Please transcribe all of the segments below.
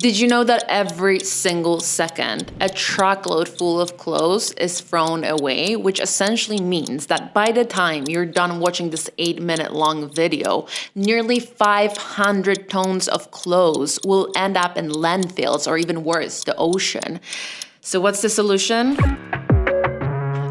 Did you know that every single second, a truckload full of clothes is thrown away, which essentially means that by the time you're done watching this 8-minute long video, nearly 500 tons of clothes will end up in landfills or even worse, the ocean. So what's the solution?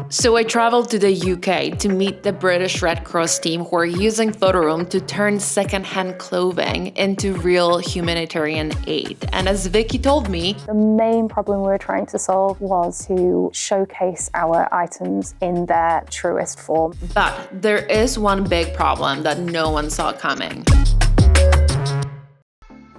So I traveled to the UK to meet the British Red Cross team who are using Photoroom to turn secondhand clothing into real humanitarian aid. And as Vicky told me, the main problem we were trying to solve was to showcase our items in their truest form. But there is one big problem that no one saw coming.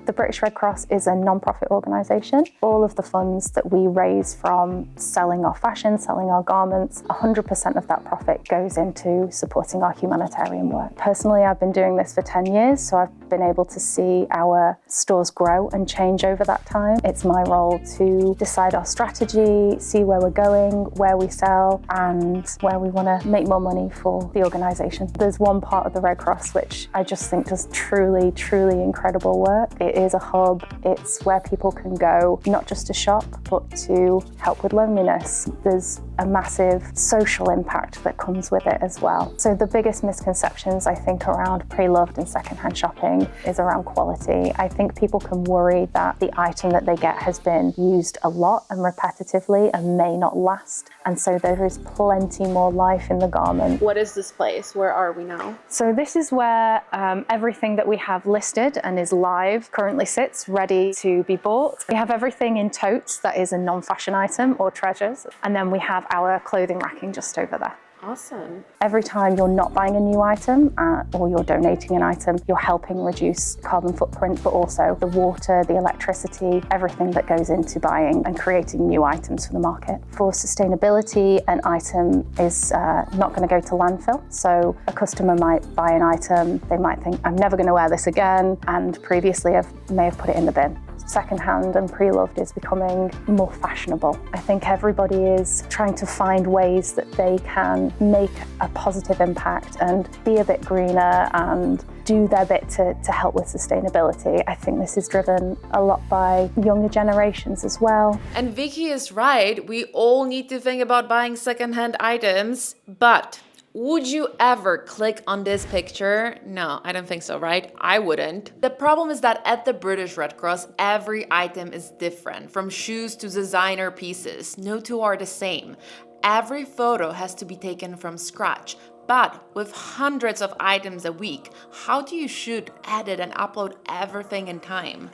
The British Red Cross is a non-profit organisation. All of the funds that we raise from selling our fashion, selling our garments, 100% of that profit goes into supporting our humanitarian work. Personally, I've been doing this for 10 years, so I've been able to see our stores grow and change over that time. It's my role to decide our strategy, see where we're going, where we sell, and where we want to make more money for the organisation. There's one part of the Red Cross which I just think does truly, truly incredible work. It is a hub. It's where people can go, not just to shop, but to help with loneliness. There's a massive social impact that comes with it as well. So the biggest misconceptions, I think, around pre-loved and secondhand shopping is around quality. I think people can worry that the item that they get has been used a lot and repetitively and may not last. And so there is plenty more life in the garment. What is this place? Where are we now? So this is where everything that we have listed and is live currently sits, ready to be bought. We have everything in totes that is a non-fashion item or treasures. And then we have our clothing racking just over there. Awesome. Every time you're not buying a new item or you're donating an item, you're helping reduce carbon footprint, but also the water, the electricity, everything that goes into buying and creating new items for the market. For sustainability, an item is not going to go to landfill. So a customer might buy an item, they might think, I'm never going to wear this again, and previously I may have put it in the bin. Secondhand and pre-loved is becoming more fashionable. I think everybody is trying to find ways that they can make a positive impact and be a bit greener and do their bit to help with sustainability. I think this is driven a lot by younger generations as well. And Vicky is right, we all need to think about buying secondhand items, but would you ever click on this picture? No, I don't think so, right? I wouldn't. The problem is that at the British Red Cross, every item is different, from shoes to designer pieces. No two are the same. Every photo has to be taken from scratch. But with hundreds of items a week, how do you shoot, edit, and upload everything in time?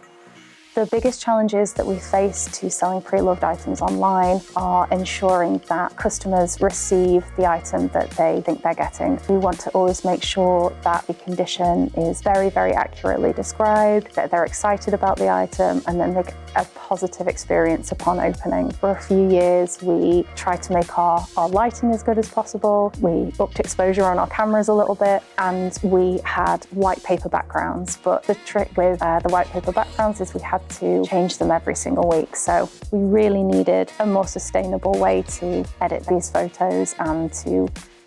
The biggest challenges that we face to selling pre-loved items online are ensuring that customers receive the item that they think they're getting. We want to always make sure that the condition is very, very accurately described, that they're excited about the item, and then they get a positive experience upon opening. For a few years, we tried to make our lighting as good as possible. We upped exposure on our cameras a little bit, and we had white paper backgrounds. But the trick with the white paper backgrounds is we had to change them every single week. So we really needed a more sustainable way to edit these photos and to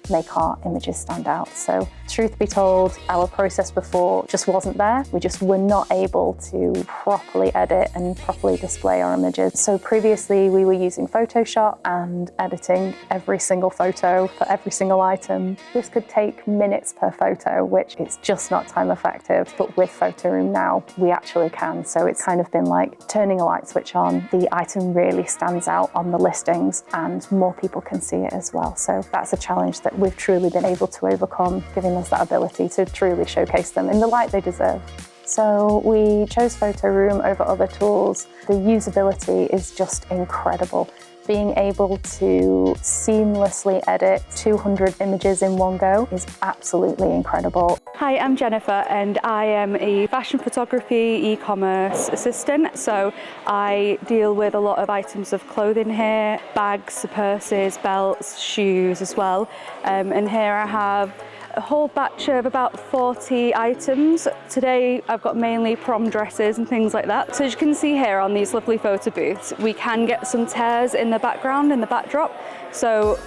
make our images stand out. So truth be told, our process before just wasn't there. We just were not able to properly edit and properly display our images. So previously we were using Photoshop and editing every single photo for every single item. This could take minutes per photo, which is just not time effective. But with Photoroom now, we actually can. So it's kind of been like turning a light switch on. The item really stands out on the listings and more people can see it as well. So that's a challenge that we've truly been able to overcome, giving us that ability to truly showcase them in the light they deserve. So we chose Photoroom over other tools. The usability is just incredible. Being able to seamlessly edit 200 images in one go is absolutely incredible. Hi, I'm Jennifer and I am a fashion photography e-commerce assistant. So I deal with a lot of items of clothing here, bags, purses, belts, shoes as well. And here I have a whole batch of about 40 items. Today I've got mainly prom dresses and things like that. So as you can see here on these lovely photo booths, we can get some tears in the background, in the backdrop. So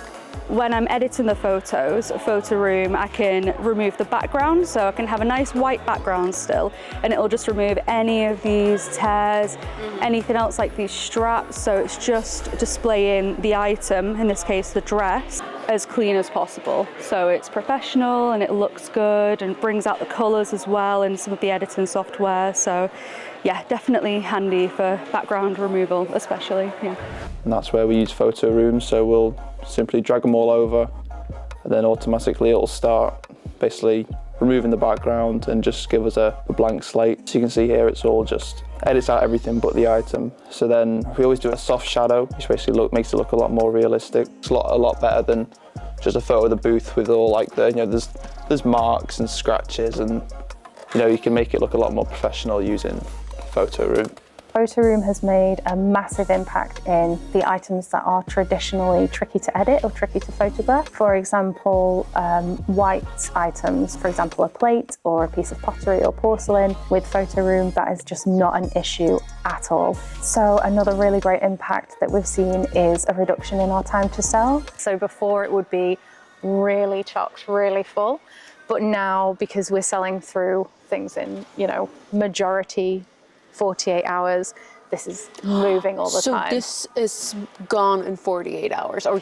When I'm editing the photos, Photoroom, I can remove the background, so I can have a nice white background still, and it'll just remove any of these tears, anything else like these straps, so it's just displaying the item, in this case the dress, as clean as possible. So it's professional and it looks good and brings out the colours as well in some of the editing software. So yeah, definitely handy for background removal especially, yeah. And that's where we use Photoroom, so we'll simply drag them all over and then automatically it'll start basically removing the background and just give us a blank slate. So you can see here it's all just edits out everything but the item. So then we always do a soft shadow, which basically makes it look a lot more realistic. It's a lot better than just a photo of the booth with all like the, there's marks and scratches, and you can make it look a lot more professional using Photoroom. Photoroom has made a massive impact in the items that are traditionally tricky to edit or tricky to photograph. For example, white items, for example, a plate or a piece of pottery or porcelain. With Photoroom, that is just not an issue at all. So another really great impact that we've seen is a reduction in our time to sell. So before it would be really chocked, really full, but now because we're selling through things in, majority 48 hours, this is moving all the time. So this is gone in 48 hours, or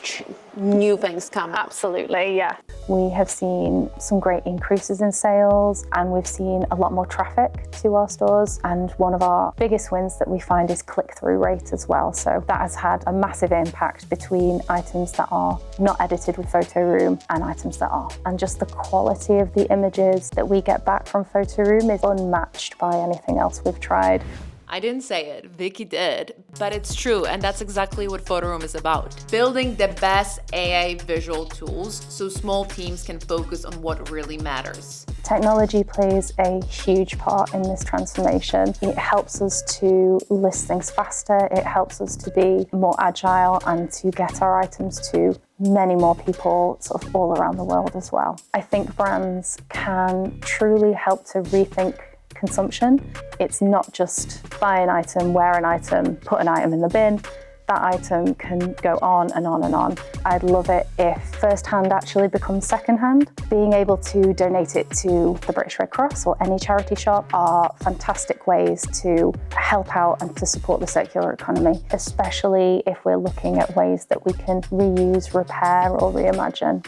new things come up? Absolutely, yeah. We have seen some great increases in sales, and we've seen a lot more traffic to our stores. And one of our biggest wins that we find is click-through rate as well. So that has had a massive impact between items that are not edited with Photoroom and items that are. And just the quality of the images that we get back from Photoroom is unmatched by anything else we've tried. I didn't say it, Vicky did, but it's true, and that's exactly what Photoroom is about. Building the best AI visual tools so small teams can focus on what really matters. Technology plays a huge part in this transformation. It helps us to list things faster, it helps us to be more agile and to get our items to many more people sort of all around the world as well. I think brands can truly help to rethink consumption. It's not just buy an item, wear an item, put an item in the bin. That item can go on and on and on. I'd love it if first-hand actually becomes second-hand. Being able to donate it to the British Red Cross or any charity shop are fantastic ways to help out and to support the circular economy, especially if we're looking at ways that we can reuse, repair or reimagine.